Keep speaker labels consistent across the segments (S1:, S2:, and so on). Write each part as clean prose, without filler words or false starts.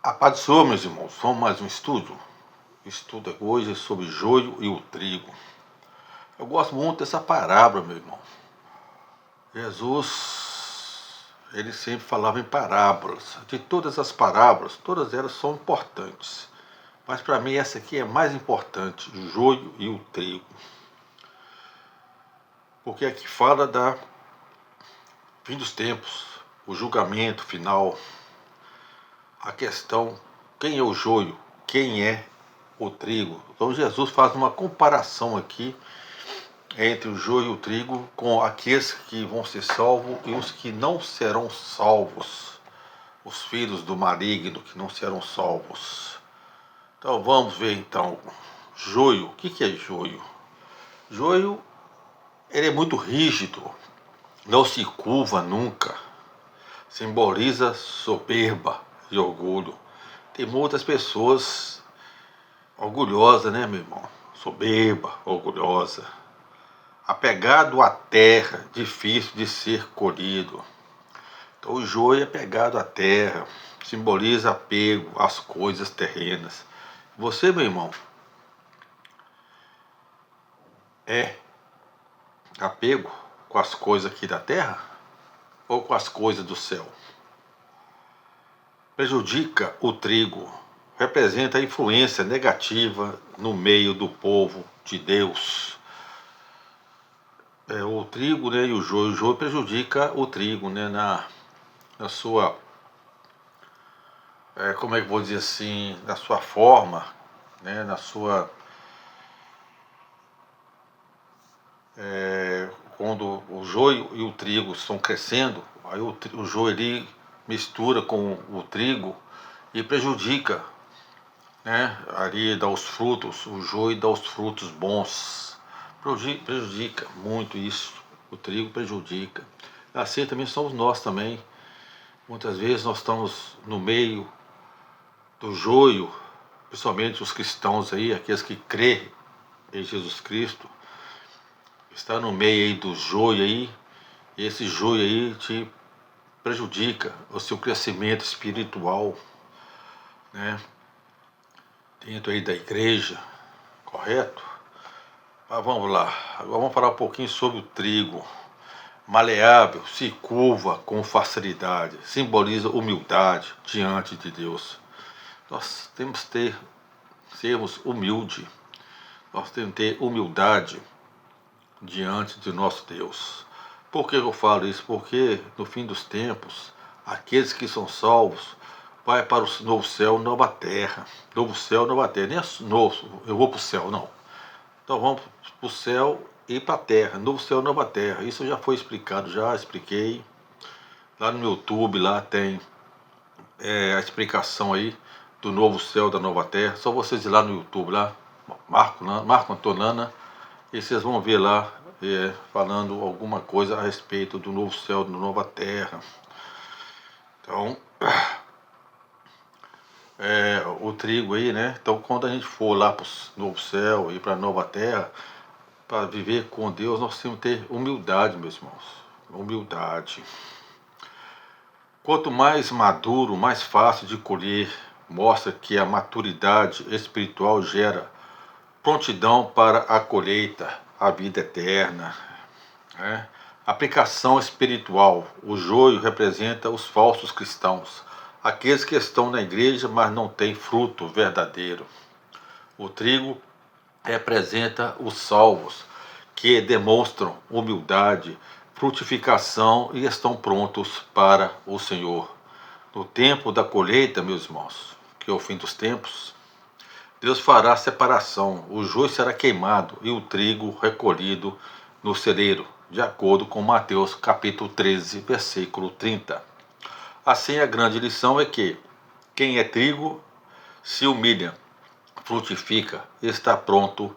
S1: A paz do Senhor, meus irmãos, vamos mais um estudo. O estudo hoje é sobre joio e o trigo. Eu gosto muito dessa parábola, meu irmão. Jesus, ele sempre falava em parábolas. De todas as parábolas, todas elas são importantes. Mas para mim essa aqui é mais importante, o joio e o trigo. Porque aqui fala da fim dos tempos, o julgamento final, a questão, quem é o joio, quem é o trigo. Então Jesus faz uma comparação aqui entre o joio e o trigo com aqueles que vão ser salvos e os que não serão salvos, os filhos do maligno que não serão salvos. Então vamos ver então, joio. O que é joio? Joio, ele é muito rígido, não se curva nunca, simboliza soberba e orgulho. Tem muitas pessoas orgulhosas, né, meu irmão? Soberba, orgulhosa, apegado à terra, difícil de ser colhido. Então o joio é apegado à terra, simboliza apego às coisas terrenas. Você, meu irmão, é apego com as coisas aqui da terra ou com as coisas do céu? Prejudica o trigo, representa a influência negativa no meio do povo de Deus. O trigo, né, e o joio prejudica o trigo, né, na sua, como é que eu vou dizer assim, na sua forma, né, na sua, quando o joio e o trigo estão crescendo, aí o joio ali mistura com o trigo e prejudica, né, ali dá os frutos, o joio dá os frutos bons, prejudica muito isso, o trigo prejudica. Assim também somos nós também. Muitas vezes nós estamos no meio do joio, principalmente os cristãos aí, aqueles que crêem em Jesus Cristo, está no meio aí do joio aí, e esse joio aí te prejudica o seu crescimento espiritual, né, dentro aí da igreja, correto? Mas vamos lá, agora vamos falar um pouquinho sobre o trigo. Maleável, se curva com facilidade, simboliza humildade diante de Deus. Nós temos que sermos humildes, nós temos que ter humildade diante de nosso Deus. Por que eu falo isso? Porque no fim dos tempos, aqueles que são salvos vai para o novo céu, nova terra. Novo céu, nova terra. Nem é novo, eu vou para o céu, não. Então vamos para o céu e para a terra. Novo céu, nova terra. Isso já foi explicado, já expliquei. Lá no YouTube, lá tem a explicação aí do novo céu, da nova terra. Só vocês ir lá no YouTube, lá, Marco Antonana, e vocês vão ver lá falando alguma coisa a respeito do novo céu, da nova terra. Então, o trigo aí, né? Então, quando a gente for lá para o novo céu e para a nova terra, para viver com Deus, nós temos que ter humildade, meus irmãos. Humildade. Quanto mais maduro, mais fácil de colher, mostra que a maturidade espiritual gera prontidão para a colheita, a vida eterna. Né? Aplicação espiritual. O joio representa os falsos cristãos, aqueles que estão na igreja, mas não têm fruto verdadeiro. O trigo representa os salvos, que demonstram humildade, frutificação e estão prontos para o Senhor. No tempo da colheita, meus irmãos, que é o fim dos tempos, Deus fará separação, o joio será queimado e o trigo recolhido no celeiro, de acordo com Mateus capítulo 13, versículo 30. Assim, a grande lição é que quem é trigo se humilha, frutifica e está pronto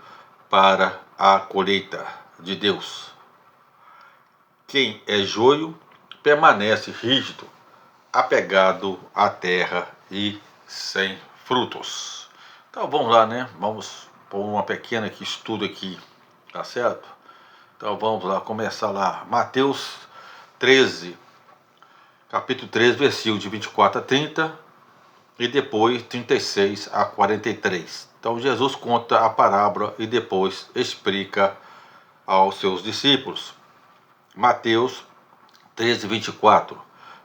S1: para a colheita de Deus. Quem é joio permanece rígido, apegado à terra e sem frutos. Então vamos lá, né? Vamos por uma pequena estudo aqui, tá certo? Então vamos lá, começar lá. Mateus 13, capítulo 13, versículo de 24 a 30. e depois 36 a 43. Então Jesus conta a parábola e depois explica aos seus discípulos. Mateus 13, 24.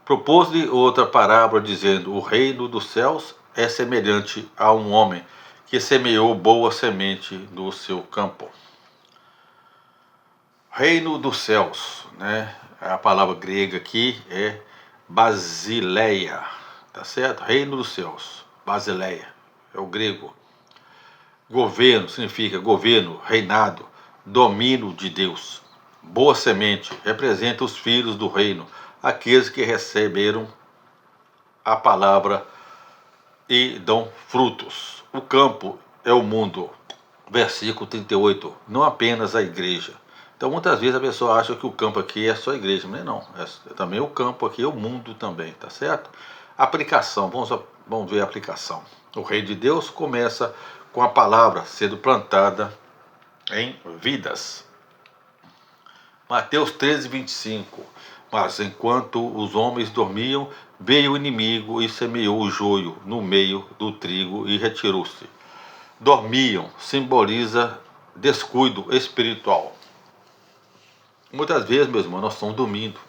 S1: Propôs-lhe outra parábola, dizendo: o reino dos céus é semelhante a um homem que semeou boa semente no seu campo. Reino dos céus, né? A palavra grega aqui é basileia, tá certo? Reino dos céus, basileia, é o grego. Governo significa governo, reinado, domínio de Deus. Boa semente representa os filhos do reino, aqueles que receberam a palavra e dão frutos. O campo é o mundo. Versículo 38. Não apenas a igreja. Então, muitas vezes a pessoa acha que o campo aqui é só a igreja, mas não. É também o campo aqui é o mundo também, tá certo? Aplicação. Vamos ver a aplicação. O reino de Deus começa com a palavra sendo plantada em vidas. Mateus 13, 25. Mas enquanto os homens dormiam, veio o inimigo e semeou o joio no meio do trigo e retirou-se. Dormiam simboliza descuido espiritual. Muitas vezes, meus irmãos, nós estamos dormindo.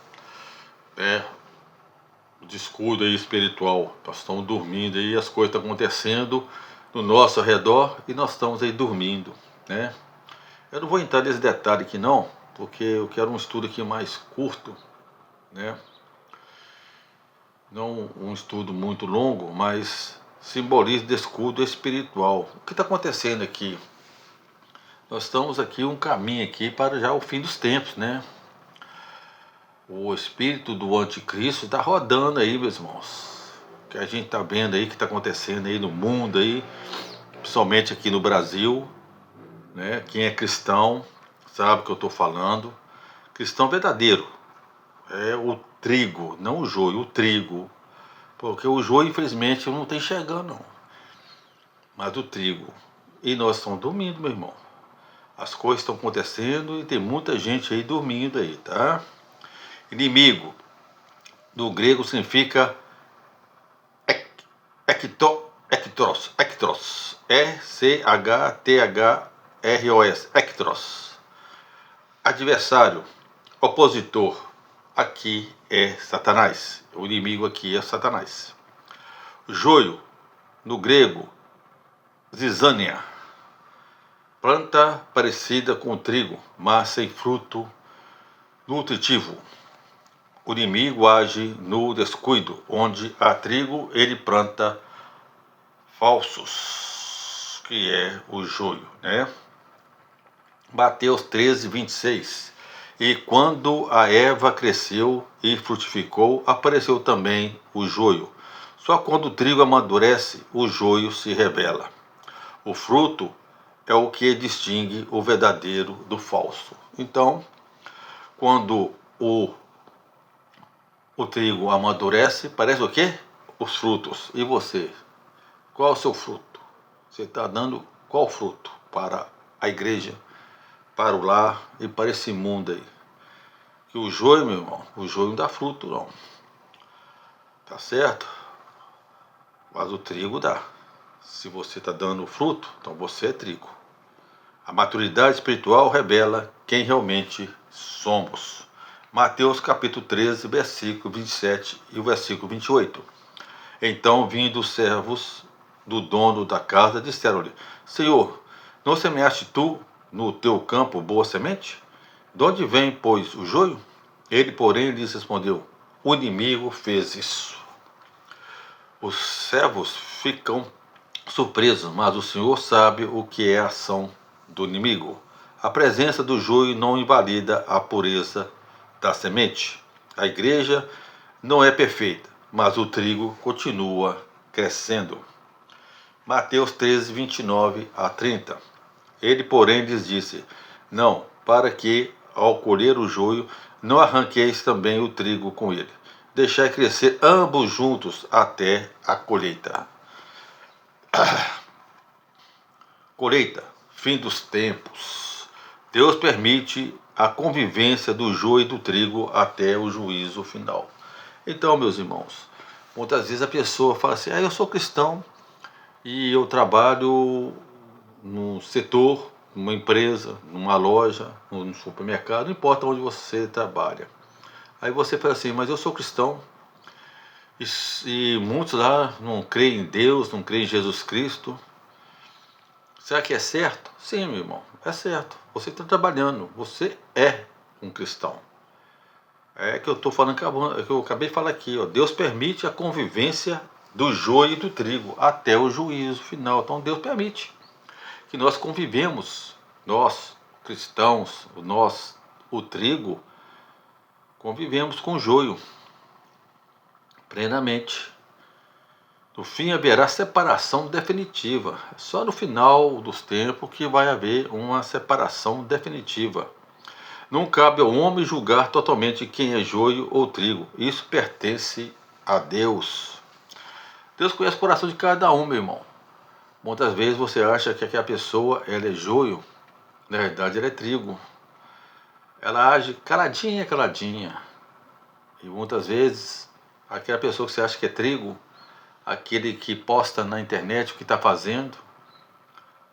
S1: Descuido aí espiritual. Nós estamos dormindo aí, as coisas estão acontecendo no nosso redor e nós estamos aí dormindo, né? Eu não vou entrar nesse detalhe aqui não, porque eu quero um estudo aqui mais curto, né? Não um estudo muito longo, mas simboliza descuido espiritual. O que está acontecendo aqui? Nós estamos aqui um caminho aqui para já o fim dos tempos, né? O espírito do anticristo está rodando aí, meus irmãos. Que a gente está vendo aí, que está acontecendo aí no mundo aí, principalmente aqui no Brasil, né? Quem é cristão sabe o que eu estou falando. Cristão verdadeiro é o trigo, não o joio, o trigo. Porque o joio, infelizmente, eu não estou enxergando, não. Mas o trigo. E nós estamos dormindo, meu irmão. As coisas estão acontecendo e tem muita gente aí dormindo aí, tá? Inimigo, do grego significa ectros, E-C-H-T-H-R-O-S, ectros. Adversário, opositor, aqui é Satanás. O inimigo aqui é Satanás. Joio, no grego, zizânia. Planta parecida com o trigo, mas sem fruto nutritivo. O inimigo age no descuido, onde há trigo, ele planta falsos, que é o joio, né? Mateus 13, 26. E quando a erva cresceu e frutificou, apareceu também o joio. Só quando o trigo amadurece, o joio se revela. O fruto é o que distingue o verdadeiro do falso. Então, quando o trigo amadurece, parece o quê? Os frutos. E você? Qual é o seu fruto? Você está dando qual fruto para a igreja, para o lar e para esse mundo aí? Que o joio, meu irmão, o joio não dá fruto, não. Tá certo? Mas o trigo dá. Se você está dando fruto, então você é trigo. A maturidade espiritual revela quem realmente somos. Mateus capítulo 13, versículo 27 e o versículo 28. Então, vindo os servos do dono da casa, disseram-lhe: Senhor, não semeaste tu no teu campo boa semente? De onde vem, pois, o joio? Ele, porém, lhes respondeu: o inimigo fez isso. Os servos ficam surpresos, mas o Senhor sabe o que é a ação do inimigo. A presença do joio não invalida a pureza da semente. A igreja não é perfeita, mas o trigo continua crescendo. Mateus 13, 29 a 30. Ele, porém, lhes disse: não, para que, ao colher o joio, não arranqueis também o trigo com ele. Deixai crescer ambos juntos até a colheita. Colheita, fim dos tempos. Deus permite a convivência do joio e do trigo até o juízo final. Então, meus irmãos, Muitas vezes a pessoa fala assim, eu sou cristão e eu trabalho num setor, numa empresa, numa loja, num supermercado, não importa onde você trabalha. Aí você fala assim, mas eu sou cristão e muitos lá não creem em Deus, não creem em Jesus Cristo. Será que é certo? Sim, meu irmão, é certo. Você está trabalhando, você é um cristão. É que eu estou falando, que eu acabei de falar aqui, ó. Deus permite a convivência do joio e do trigo até o juízo final. Então Deus permite que nós convivemos, nós cristãos, o trigo, convivemos com o joio plenamente. No fim haverá separação definitiva. É só no final dos tempos que vai haver uma separação definitiva. Não cabe ao homem julgar totalmente quem é joio ou trigo. Isso pertence a Deus. Deus conhece o coração de cada um, meu irmão. Muitas vezes você acha que aquela pessoa ela é joio, na verdade ela é trigo. Ela age caladinha, caladinha. E muitas vezes aquela pessoa que você acha que é trigo, aquele que posta na internet o que está fazendo,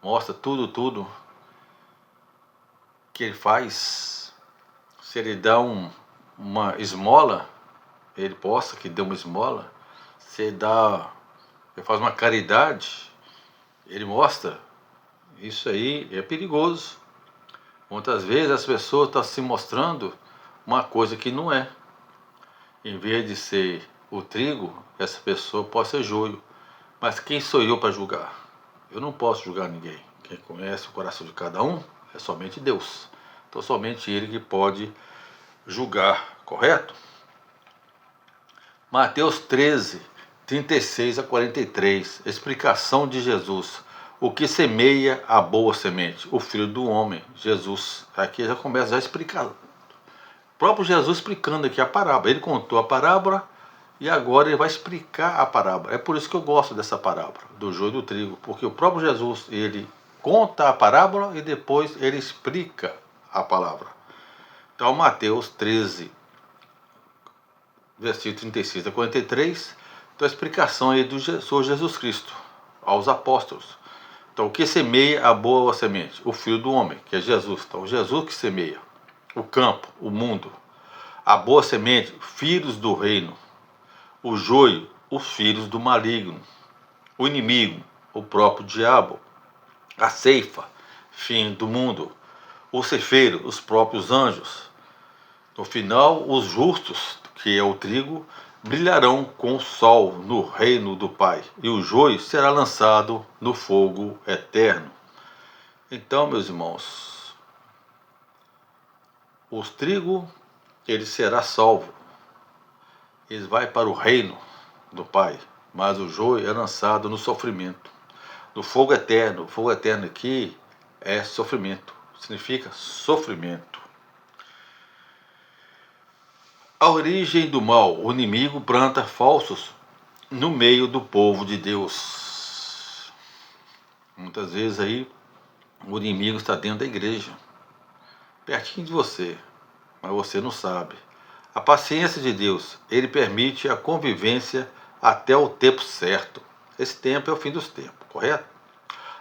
S1: mostra tudo que ele faz. Se ele dá uma esmola, ele posta que deu uma esmola. Se ele faz uma caridade, ele mostra. Isso aí é perigoso. Muitas vezes as pessoas estão se mostrando uma coisa que não é. Em vez de ser o trigo, essa pessoa pode ser joio. Mas quem sou eu para julgar? Eu não posso julgar ninguém. Quem conhece o coração de cada um é somente Deus. Então somente Ele que pode julgar, correto? Mateus 13, 36 a 43, explicação de Jesus. O que semeia a boa semente? O Filho do Homem, Jesus. Aqui já começa a explicar. O próprio Jesus explicando aqui a parábola. Ele contou a parábola e agora ele vai explicar a parábola. É por isso que eu gosto dessa parábola, do joio e do trigo. Porque o próprio Jesus, ele conta a parábola e depois ele explica a palavra. Então, Mateus 13, versículo 36 a 43, então a explicação aí do Senhor Jesus Cristo aos apóstolos. Então, o que semeia a boa semente? O Filho do Homem, que é Jesus. Então, Jesus que semeia o campo, o mundo. A boa semente, filhos do reino. O joio, os filhos do maligno. O inimigo, o próprio diabo. A ceifa, fim do mundo. O cefeiro, os próprios anjos. No final, os justos, que é o trigo, brilharão com o sol no reino do Pai, e o joio será lançado no fogo eterno. Então, meus irmãos, o trigo, ele será salvo, ele vai para o reino do Pai, mas o joio é lançado no sofrimento, no fogo eterno. O fogo eterno aqui é sofrimento, significa sofrimento. A origem do mal, o inimigo planta falsos no meio do povo de Deus. Muitas vezes aí o inimigo está dentro da igreja, pertinho de você, mas você não sabe. A paciência de Deus, ele permite a convivência até o tempo certo. Esse tempo é o fim dos tempos, correto?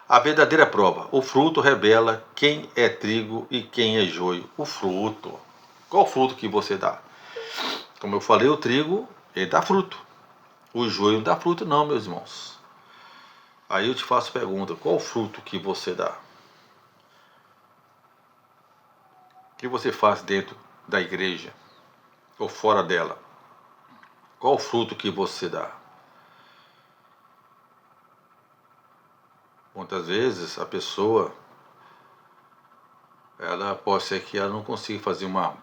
S1: A verdadeira prova, o fruto revela quem é trigo e quem é joio. O fruto. Qual fruto que você dá? Como eu falei, o trigo, ele dá fruto. O joio não dá fruto não, meus irmãos. Aí eu te faço a pergunta, qual o fruto que você dá? O que você faz dentro da igreja ou fora dela? Qual o fruto que você dá? Muitas vezes a pessoa, ela pode ser que ela não consiga fazer uma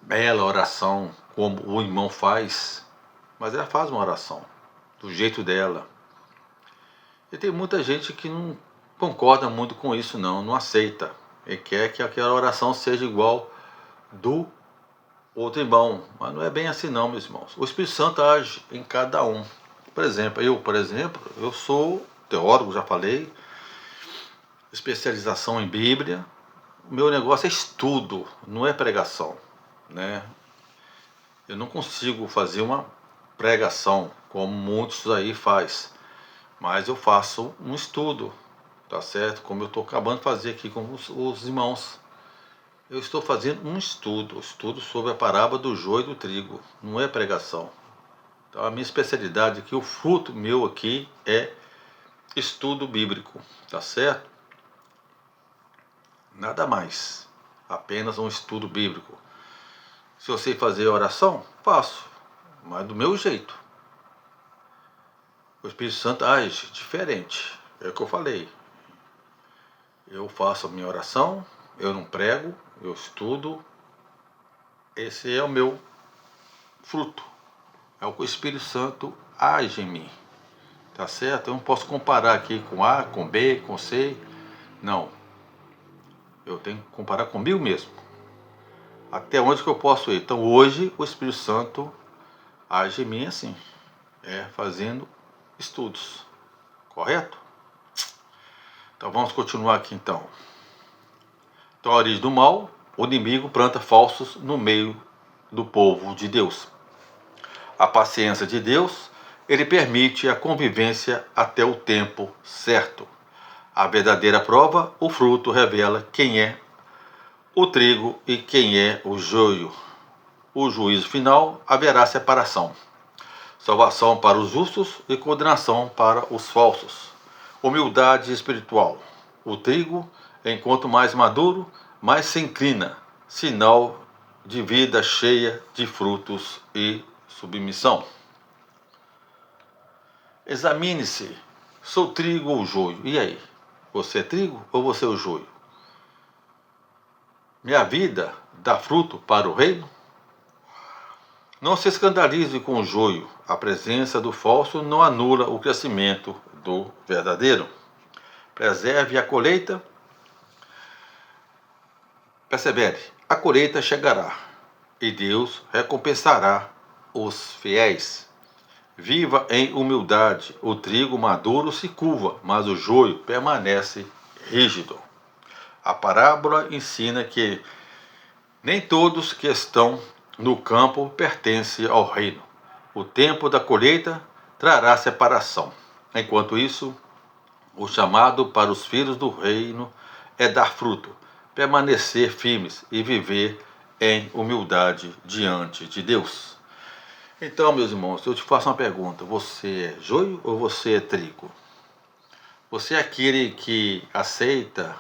S1: bela oração como o irmão faz, mas ela faz uma oração do jeito dela. E tem muita gente que não concorda muito com isso não aceita. E quer que aquela oração seja igual do outro irmão. Mas não é bem assim não, meus irmãos. O Espírito Santo age em cada um. Por exemplo, eu sou teólogo, já falei, especialização em Bíblia. O meu negócio é estudo, não é pregação, né? Eu não consigo fazer uma pregação, como muitos aí faz, mas eu faço um estudo, tá certo? Como eu estou acabando de fazer aqui com os irmãos. Eu estou fazendo um estudo sobre a parábola do joio e do trigo, não é pregação. Então a minha especialidade aqui, o fruto meu aqui é estudo bíblico, tá certo? Nada mais, apenas um estudo bíblico. Se eu sei fazer oração, faço, mas do meu jeito. O Espírito Santo age diferente, é o que eu falei. Eu faço a minha oração, eu não prego, eu estudo. Esse é o meu fruto. É o que o Espírito Santo age em mim. Tá certo? Eu não posso comparar aqui com A, com B, com C. Não. Eu tenho que comparar comigo mesmo. Até onde que eu posso ir? Então hoje o Espírito Santo age em mim assim. Fazendo estudos. Correto? Então vamos continuar aqui então. Então a origem do mal, o inimigo planta falsos no meio do povo de Deus. A paciência de Deus, ele permite a convivência até o tempo certo. A verdadeira prova, o fruto revela quem é o trigo e quem é o joio. O juízo final haverá separação. Salvação para os justos e condenação para os falsos. Humildade espiritual. O trigo, enquanto mais maduro, mais se inclina, sinal de vida cheia de frutos e submissão. Examine-se, sou trigo ou joio? E aí? Você é trigo ou você é o joio? Minha vida dá fruto para o reino? Não se escandalize com o joio, a presença do falso não anula o crescimento do verdadeiro. Preserve a colheita, persevere, a colheita chegará e Deus recompensará os fiéis. Viva em humildade, o trigo maduro se curva, mas o joio permanece rígido. A parábola ensina que nem todos que estão no campo pertencem ao reino. O tempo da colheita trará separação. Enquanto isso, o chamado para os filhos do reino é dar fruto, permanecer firmes e viver em humildade diante de Deus. Então, meus irmãos, eu te faço uma pergunta: você é joio ou você é trigo? Você é aquele que aceita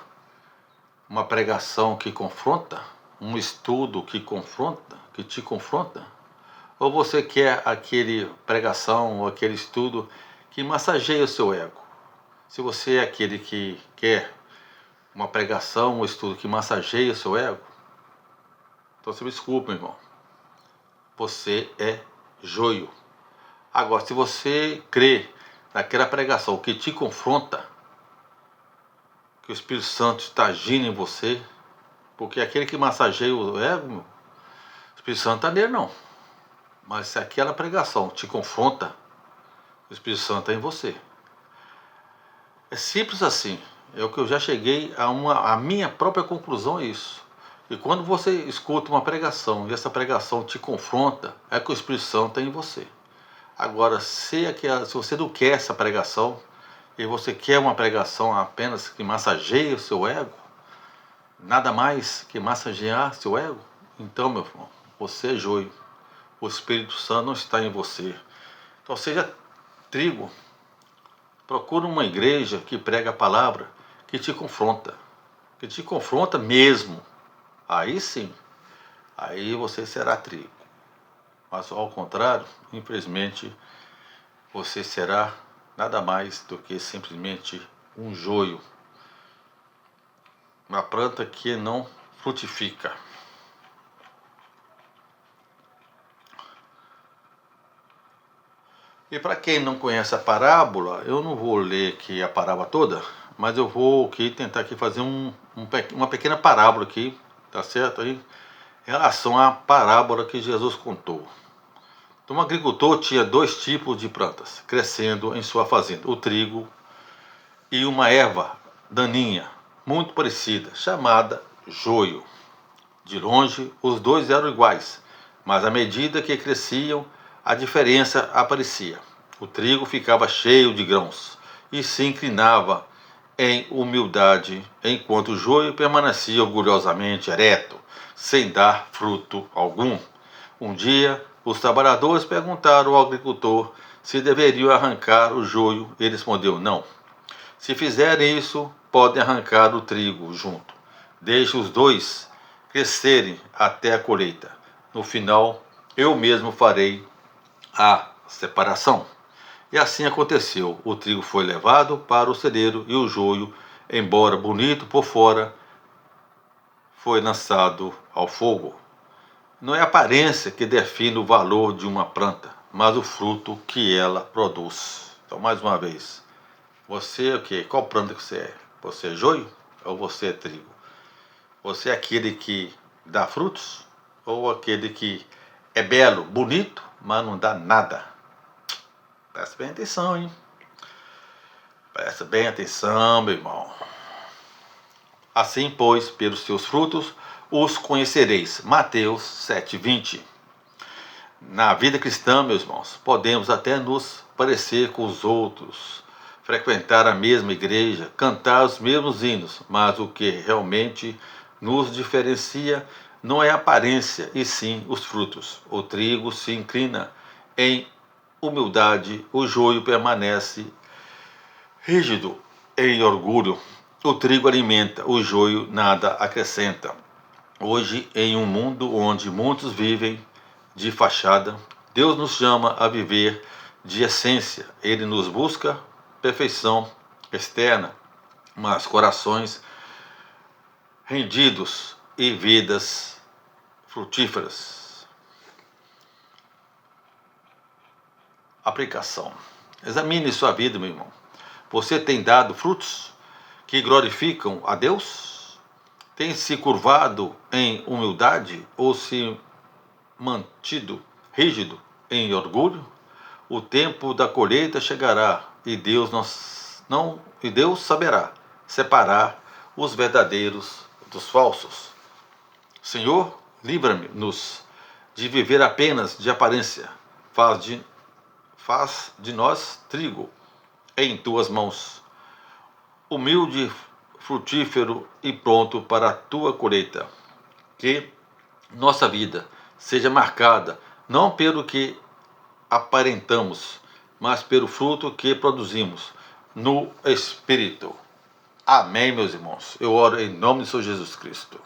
S1: uma pregação que confronta, um estudo que confronta, que te confronta? Ou você quer aquele pregação ou aquele estudo que massageia o seu ego? Se você é aquele que quer uma pregação, um estudo que massageia o seu ego, então você me desculpa, irmão. Você é joio. Agora, se você crê naquela pregação que te confronta, que o Espírito Santo está agindo em você, porque aquele que massageia o ego, o Espírito Santo está nele não. Mas se aquela pregação te confronta, o Espírito Santo está em você. É simples assim. É o que eu já cheguei a minha própria conclusão é isso. E quando você escuta uma pregação e essa pregação te confronta, é que o Espírito Santo está em você. Agora, se você não quer essa pregação, e você quer uma pregação apenas que massageie o seu ego, nada mais que massagear seu ego, então, meu irmão, você é joio. O Espírito Santo não está em você. Então, seja trigo. Procura uma igreja que prega a palavra que te confronta mesmo. Aí sim, aí você será trigo. Mas ao contrário, infelizmente, você será nada mais do que simplesmente um joio, uma planta que não frutifica. E para quem não conhece a parábola, eu não vou ler aqui a parábola toda, mas eu vou aqui tentar aqui fazer uma pequena parábola aqui, tá certo? Aí, em relação à parábola que Jesus contou. Então, um agricultor tinha dois tipos de plantas crescendo em sua fazenda: o trigo e uma erva daninha, muito parecida, chamada joio. De longe, os dois eram iguais, mas à medida que cresciam, a diferença aparecia. O trigo ficava cheio de grãos e se inclinava em humildade, enquanto o joio permanecia orgulhosamente ereto, sem dar fruto algum. Um dia, os trabalhadores perguntaram ao agricultor se deveriam arrancar o joio. Ele respondeu: não. Se fizerem isso, podem arrancar o trigo junto. Deixe os dois crescerem até a colheita. No final, eu mesmo farei a separação. E assim aconteceu. O trigo foi levado para o celeiro e o joio, embora bonito por fora, foi lançado ao fogo. Não é a aparência que define o valor de uma planta, mas o fruto que ela produz. Então, mais uma vez, você é o quê? Qual planta que você é? Você é joio ou você é trigo? Você é aquele que dá frutos ou aquele que é belo, bonito, mas não dá nada? Presta bem atenção, hein? Presta bem atenção, meu irmão. Assim, pois, pelos seus frutos os conhecereis. Mateus 7,20. Na vida cristã, meus irmãos, podemos até nos parecer com os outros, frequentar a mesma igreja, cantar os mesmos hinos, mas o que realmente nos diferencia não é a aparência, e sim os frutos. O trigo se inclina em humildade, o joio permanece rígido em orgulho. O trigo alimenta, o joio nada acrescenta. Hoje, em um mundo onde muitos vivem de fachada, Deus nos chama a viver de essência. Ele nos busca perfeição externa, mas corações rendidos e vidas frutíferas. Aplicação. Examine sua vida, meu irmão. Você tem dado frutos que glorificam a Deus? Tem se curvado em humildade ou se mantido rígido em orgulho? O tempo da colheita chegará e Deus saberá separar os verdadeiros dos falsos. Senhor, livra-nos de viver apenas de aparência. Faz de nós trigo em tuas mãos, humilde, frutífero e pronto para a tua colheita. Que nossa vida seja marcada não pelo que aparentamos, mas pelo fruto que produzimos no Espírito. Amém, meus irmãos. Eu oro em nome de Senhor Jesus Cristo.